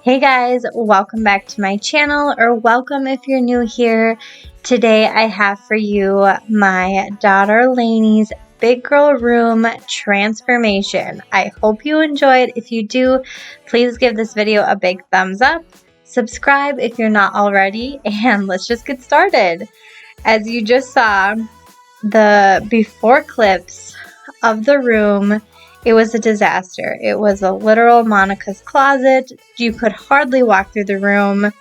Hey guys, welcome back to my channel, or welcome if you're new here. Today I have for you my daughter Lainey's big girl room transformation. I hope you enjoyed. If you do, please give this video a big thumbs up. Subscribe if you're not already, and let's just get started. As you just saw, the before clips of the room, it was a disaster. It was a literal Monica's closet. You could hardly walk through the room.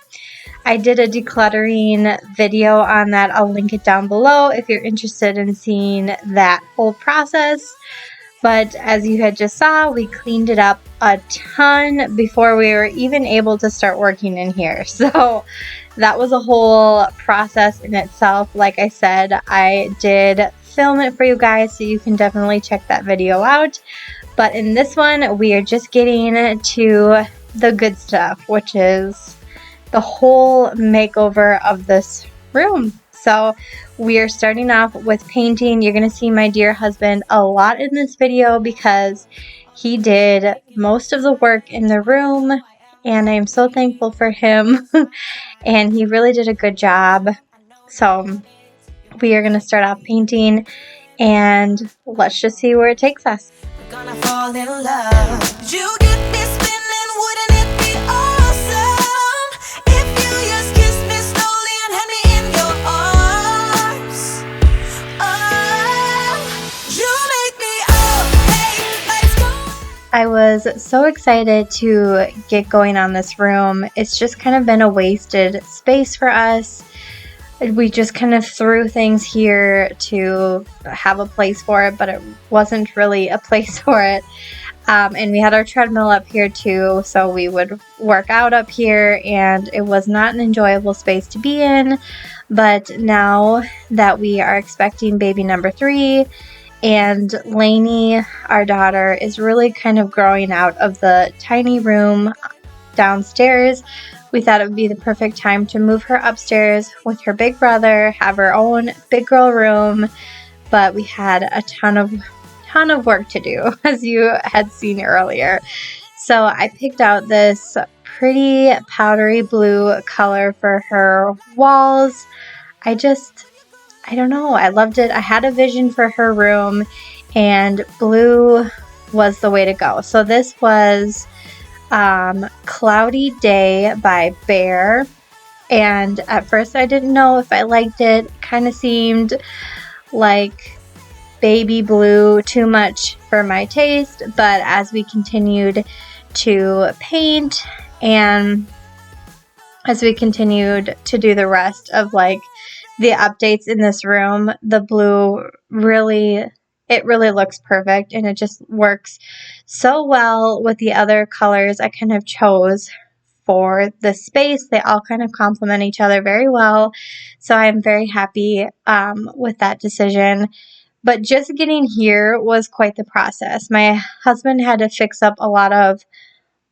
I did a decluttering video on that. I'll link it down below if you're interested in seeing that whole process. But as you had just saw, we cleaned it up a ton before we were even able to start working in here. So that was a whole process in itself. Like I said, I did film it for you guys, so you can definitely check that video out. But in this one, we are just getting to the good stuff, which is the whole makeover of this room. So we are starting off with painting. You're going to see my dear husband a lot in this video because he did most of the work in the room, and I'm so thankful for him. And he really did a good job. So we are going to start off painting, and let's just see where it takes us. Gonna fall in love. You get me spinning, wouldn't it be awesome if you just kissed me slowly and had me in your arms? Oh, you make me hey, let's go. I was so excited to get going on this room. It's just kind of been a wasted space for us. We just kind of threw things here to have a place for it, but it wasn't really a place for it. And we had our treadmill up here too, so we would work out up here, and it was not an enjoyable space to be in. But now that we are expecting baby number 3, and Lainey, our daughter, is really kind of growing out of the tiny room downstairs, we thought it would be the perfect time to move her upstairs with her big brother, have her own big girl room. But we had a ton of work to do, as you had seen earlier. So I picked out this pretty powdery blue color for her walls. I don't know, I loved it. I had a vision for her room, and blue was the way to go. So this was Cloudy Day by Behr, and at first I didn't know if I liked it. Kind of seemed like baby blue, too much for my taste. But as we continued to paint, and as we continued to do the rest of like the updates in this room, the blue really looks perfect, and it just works so well with the other colors I kind of chose for the space. They all kind of complement each other very well, so I'm very happy with that decision. But just getting here was quite the process. My husband had to fix up a lot of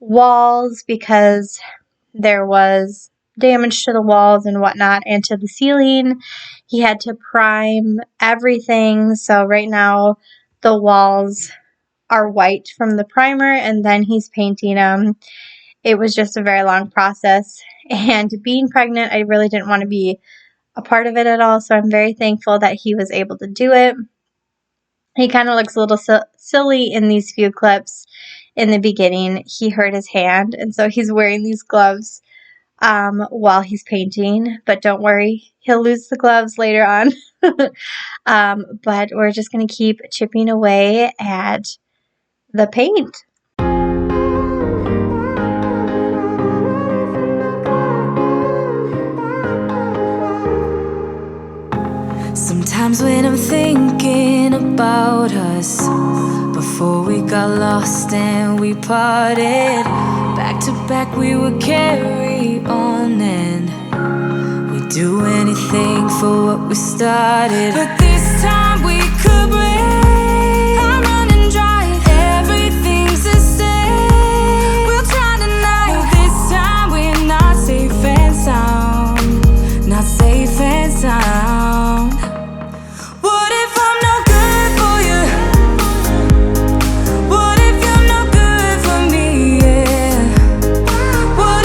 walls because there was damage to the walls and whatnot, and to the ceiling. He had to prime everything, so right now the walls are white from the primer, and then he's painting them. It was just a very long process, and being pregnant, I really didn't want to be a part of it at all, so I'm very thankful that he was able to do it. He kind of looks a little silly in these few clips. In the beginning, he hurt his hand, and so he's wearing these gloves while he's painting, but don't worry, he'll lose the gloves later on. But we're just going to keep chipping away at the paint. Sometimes when I'm thinking about us, before we got lost and we parted, back to back we would carry on, and we'd do anything for what we started. But this time we could break. I'm running dry, everything's the same. We'll try tonight, but this time we're not safe and sound. Not safe and sound. What if I'm no good for you? What if you're no good for me? Yeah. What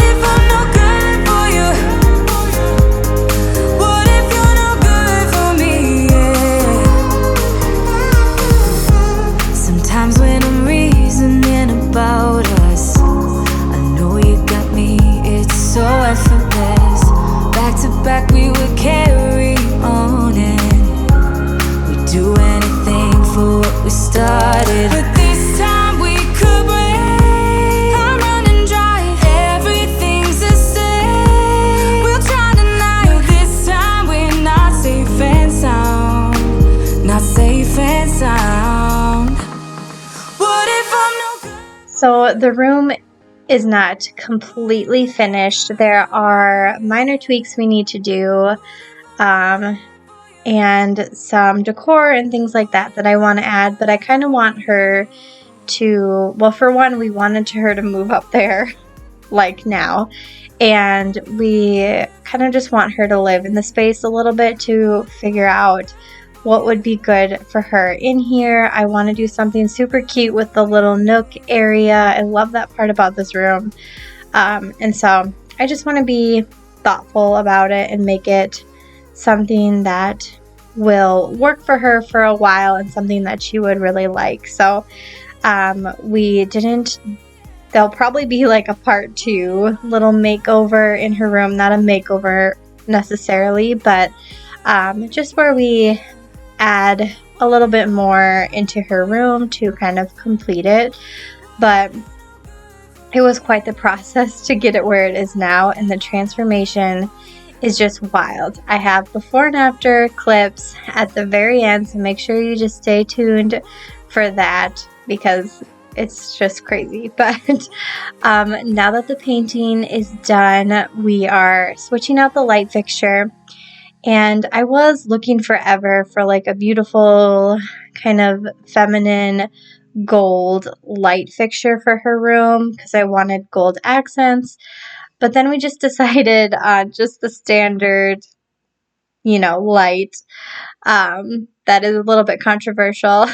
So the room is not completely finished. There are minor tweaks we need to do, and some decor and things like that I want to add, but I kind of want her to, well, for one, we wanted her to move up there like now, and we kind of just want her to live in the space a little bit to figure out what would be good for her in here. I want to do something super cute with the little nook area. I love that part about this room. And so I just want to be thoughtful about it and make it something that will work for her for a while and something that she would really like. So there'll probably be like a part 2 little makeover in her room, not a makeover necessarily, but just where we add a little bit more into her room to kind of complete it. But it was quite the process to get it where it is now, and the transformation is just wild. I have before and after clips at the very end, so make sure you just stay tuned for that because it's just crazy. But now that the painting is done, we are switching out the light fixture. And I was looking forever for like a beautiful kind of feminine gold light fixture for her room because I wanted gold accents. But then we just decided on just the standard, light. That is a little bit controversial,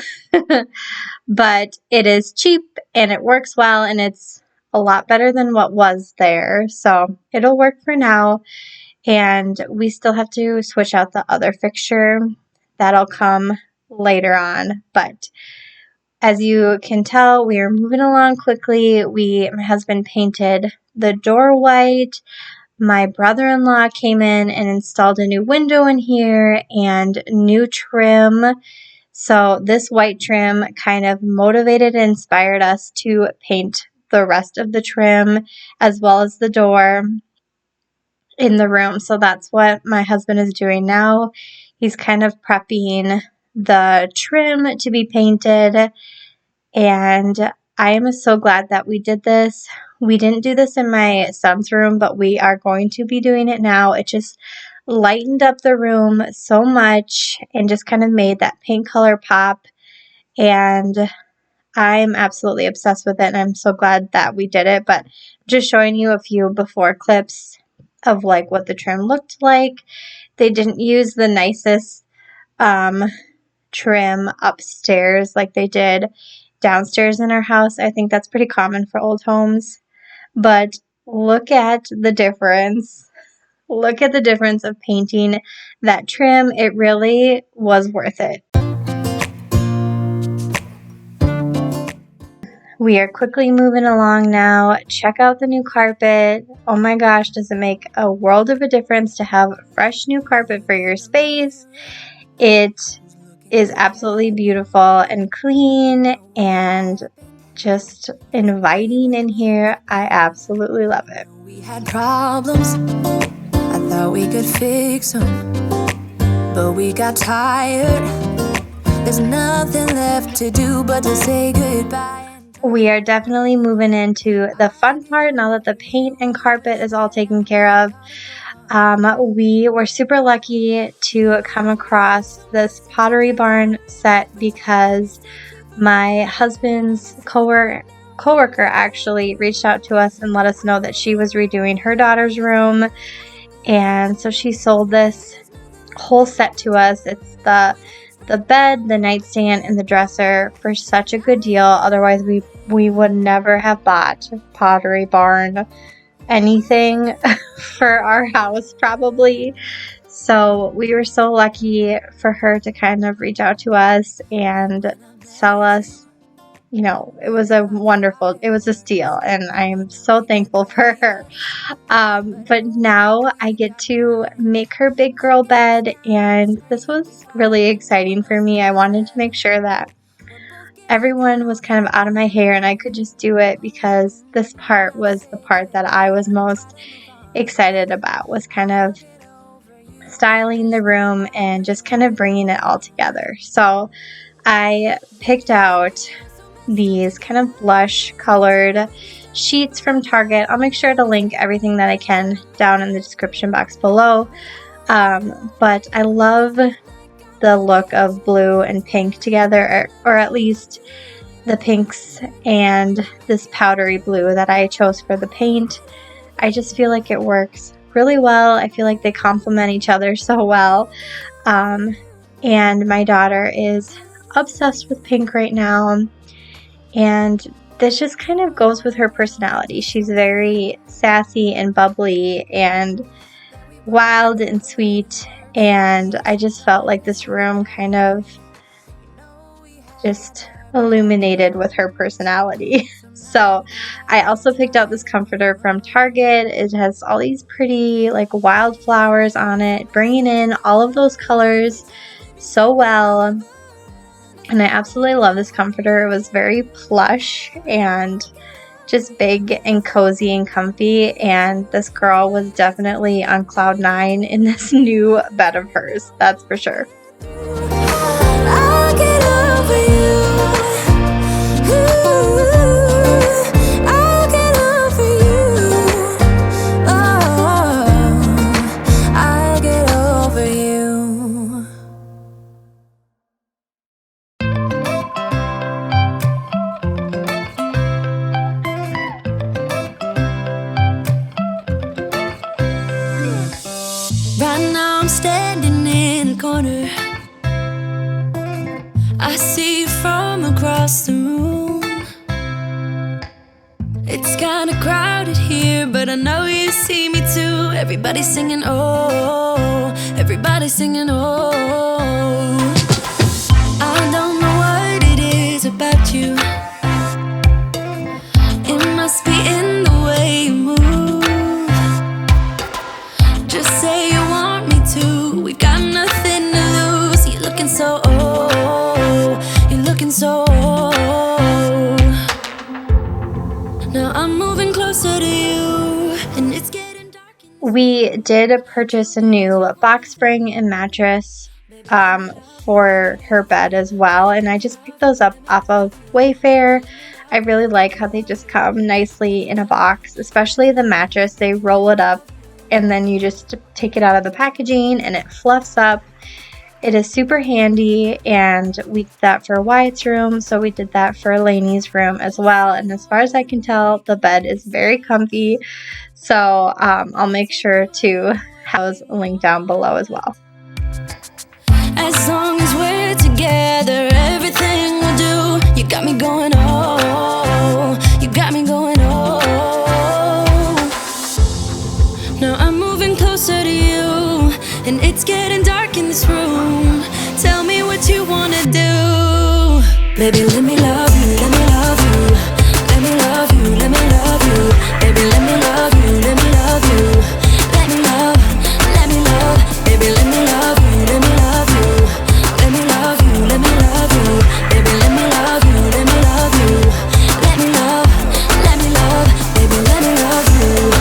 but it is cheap and it works well and it's a lot better than what was there. So it'll work for now. And we still have to switch out the other fixture. That'll come later on. But as you can tell, we are moving along quickly. My husband painted the door white. My brother-in-law came in and installed a new window in here and new trim. So this white trim kind of motivated and inspired us to paint the rest of the trim as well as the door in the room. So that's what my husband is doing now. He's kind of prepping the trim to be painted, and I am so glad that we did this. We didn't do this in my son's room, but we are going to be doing it now. It just lightened up the room so much and just kind of made that paint color pop, and I'm absolutely obsessed with it, and I'm so glad that we did it. But just showing you a few before clips of like what the trim looked like. They didn't use the nicest trim upstairs like they did downstairs in our house. I think that's pretty common for old homes. But look at the difference. Look at the difference of painting that trim. It really was worth it. We are quickly moving along now. Check out the new carpet. Oh my gosh, does it make a world of a difference to have fresh new carpet for your space? It is absolutely beautiful and clean and just inviting in here. I absolutely love it. We had problems, I thought we could fix them, but we got tired. There's nothing left to do but to say goodbye. We are definitely moving into the fun part now that the paint and carpet is all taken care of. We were super lucky to come across this Pottery Barn set because my husband's coworker actually reached out to us and let us know that she was redoing her daughter's room, and so she sold this whole set to us. It's the bed, the nightstand, and the dresser for such a good deal. Otherwise, we would never have bought Pottery Barn anything for our house, probably. So we were so lucky for her to kind of reach out to us and sell us. It was a steal, and I am so thankful for her. But now I get to make her big girl bed, and this was really exciting for me. I wanted to make sure that everyone was kind of out of my hair and I could just do it, because this part was the part that I was most excited about, was kind of styling the room and just kind of bringing it all together. So I picked out these kind of blush colored sheets from Target. I'll make sure to link everything that I can down in the description box below. But I love the look of blue and pink together, or at least the pinks and this powdery blue that I chose for the paint. I just feel like it works really well. I feel like they complement each other so well. And my daughter is obsessed with pink right now, and this just kind of goes with her personality. She's very sassy and bubbly and wild and sweet, and I just felt like this room kind of just illuminated with her personality. So I also picked out this comforter from Target. It has all these pretty like wildflowers on it, bringing in all of those colors so well. And I absolutely love this comforter. It was very plush and just big and cozy and comfy, and this girl was definitely on cloud 9 in this new bed of hers, that's for sure. I'll get over you. I'll get over you. Oh, I'll get over you. Right now I'm standing in the corner. I see you from across the room. It's kinda crowded here, but I know you see me too. Everybody's singing, oh, everybody's singing, oh. I don't know what it is about you. It must be in the way you move. Just say you want me to. We've got nothing to lose. You're looking so you're looking so now I'm moving closer to you, and it's getting dark. We did purchase a new box spring and mattress for her bed as well, and I just picked those up off of Wayfair. I really like how they just come nicely in a box, especially the mattress. They roll it up and then you just take it out of the packaging and it fluffs up. It is super handy, and we did that for Wyatt's room, so we did that for Lainey's room as well. And as far as I can tell, the bed is very comfy, so I'll make sure to have those linked down below as well. As long as we're together, everything we'll do. You got me going, oh, you got me going, oh. Now I'm moving closer to you, and it's getting dark in this room. Tell me what you wanna do. Baby, let me love you, let me love you. Let me love you, let me love you. Baby, let me love you, let me love you. Let me love, let me love. Baby, let me love you, let me love you. Let me love you, let me love you. Baby, let me love you, let me love you. Let me love, let me love. Baby, let me love you.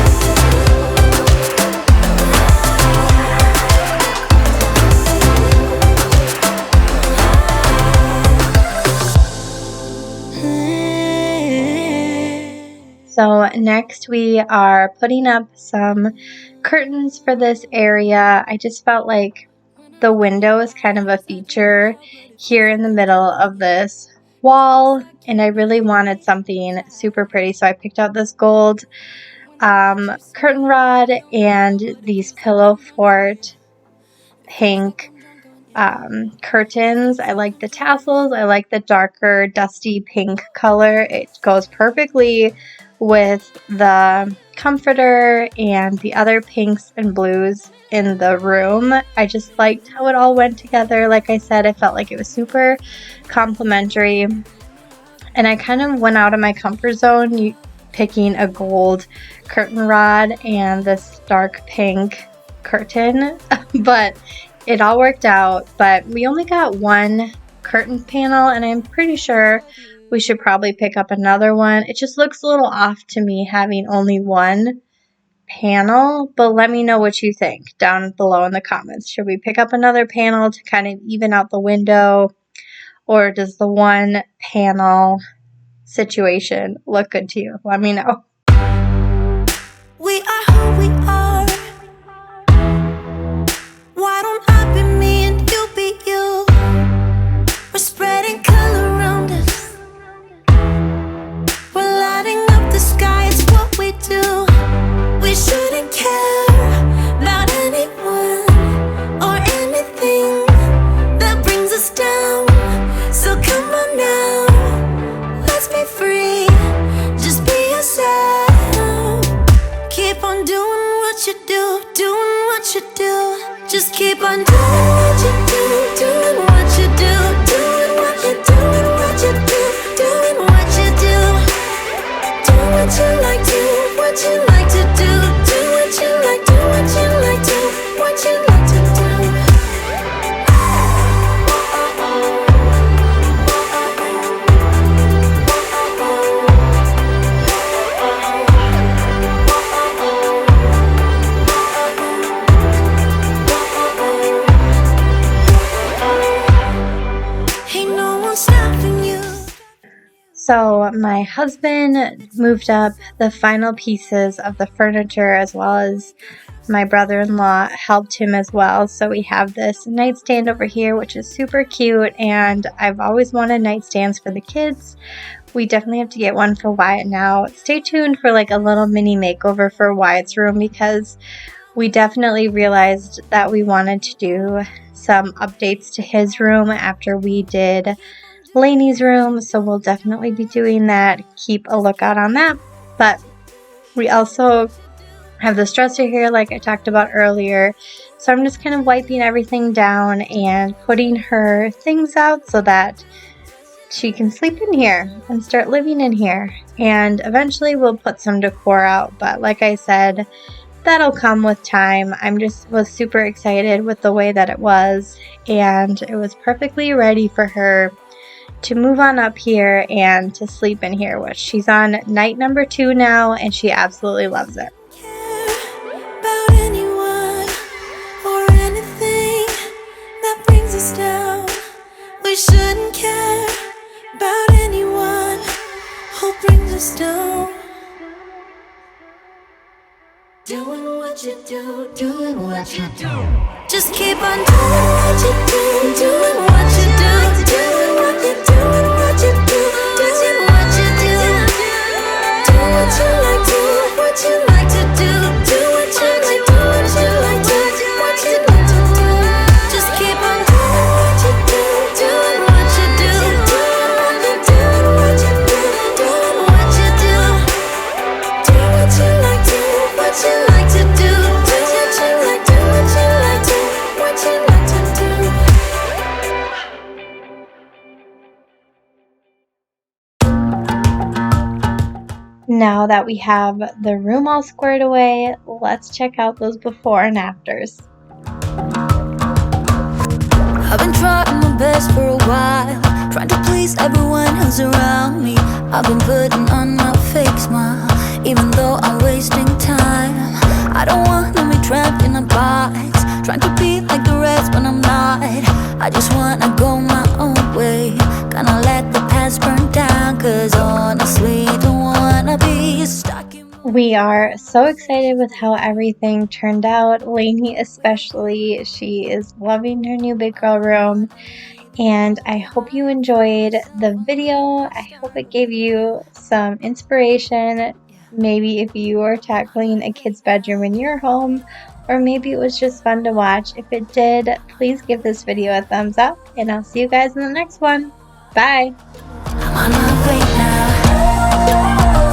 So next we are putting up some curtains for this area. I just felt like the window is kind of a feature here in the middle of this wall, and I really wanted something super pretty, so I picked out this gold curtain rod and these pillow fort pink curtains. I like the tassels. I like the darker dusty pink color. It goes perfectly with the comforter and the other pinks and blues in the room. I just liked how it all went together. Like I said, I felt like it was super complimentary, and I kind of went out of my comfort zone picking a gold curtain rod and this dark pink curtain, but it all worked out. But we only got one curtain panel, and I'm pretty sure we should probably pick up another one. It just looks a little off to me having only one panel, but let me know what you think down below in the comments. Should we pick up another panel to kind of even out the window, or does the one panel situation look good to you? Let me know. We are who we are. Why don't I be me and you be you? We're spreading color around us. We're lighting up the sky, it's what we do. We shouldn't care about anyone or anything that brings us down. So come on now, let's be free. Just be yourself. Keep on doing what you do, doing what you do. Just keep on doing what you do, doing what you do, doing what you do, doing what you do, doing what you do. Do what you like, do what you like to do, do what you like, do what you like, do what you like to do. Ain't no one stopping you. So my husband moved up the final pieces of the furniture, as well as my brother-in-law helped him as well. So we have this nightstand over here, which is super cute, and I've always wanted nightstands for the kids. We definitely have to get one for Wyatt now. Stay tuned for like a little mini makeover for Wyatt's room, because we definitely realized that we wanted to do some updates to his room after we did Lainey's room, so we'll definitely be doing that. Keep a lookout on that. But we also have this dresser here like I talked about earlier, so I'm just kind of wiping everything down and putting her things out so that she can sleep in here and start living in here. And eventually we'll put some decor out, but like I said, that'll come with time. Was super excited with the way that it was, and it was perfectly ready for her to move on up here and to sleep in here, which she's on night number 2 now, and she absolutely loves it. About anyone or anything that brings us down. We shouldn't care about anyone who brings us down. Doing what you do, doing what you do. Just keep on doing what you do, doing what you do, doing what you do, doing what you do, doing what you do. Do what you like, do what you like to do, do what you like, do what you like, do what you like to do. Just keep on doing what you do, doing what you do, doing what you do, what you do, doing what you do. Do what you like, do what you like to do, do what you like, do what you like, do what you like to do. Now that we have the room all squared away, let's check out those before and afters. I've been trying my best for a while, trying to please everyone who's around me. I've been putting on my fake smile, even though I'm wasting time. I don't want to be trapped in a box, trying to be like the rest when I'm not. I just wanna go my own way, gonna let the past burn down, cause honestly don't wanna be stuck in. We are so excited with how everything turned out. Lainey especially, she is loving her new big girl room, and I hope you enjoyed the video. I hope it gave you some inspiration, maybe if you are tackling a kid's bedroom in your home, or maybe it was just fun to watch. If it did, please give this video a thumbs up, and I'll see you guys in the next one. Bye! On my way